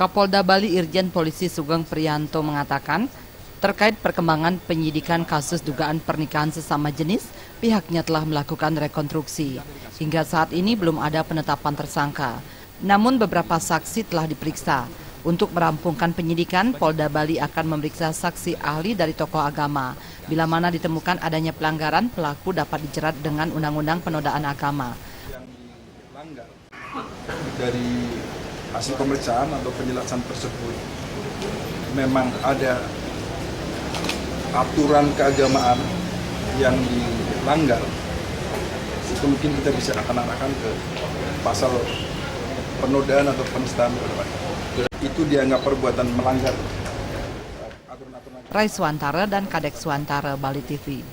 Kapolda Bali Irjen Polisi Sugeng Priyanto mengatakan, terkait perkembangan penyidikan kasus dugaan pernikahan sesama jenis, pihaknya telah melakukan rekonstruksi. Hingga saat ini belum ada penetapan tersangka. Namun beberapa saksi telah diperiksa. Untuk merampungkan penyidikan, Polda Bali akan memeriksa saksi ahli dari tokoh agama. Bila mana ditemukan adanya pelanggaran, pelaku dapat dijerat dengan Undang-Undang Penodaan Agama. Yang dilanggar dari hasil pemeriksaan atau penjelasan tersebut memang ada aturan keagamaan yang dilanggar, itu mungkin kita bisa akan arahkan ke pasal penodaan atau penistaan agama. Itu dianggap perbuatan melanggar aturan-aturan. Rai Swantara dan Kadek Swantara, Bali TV.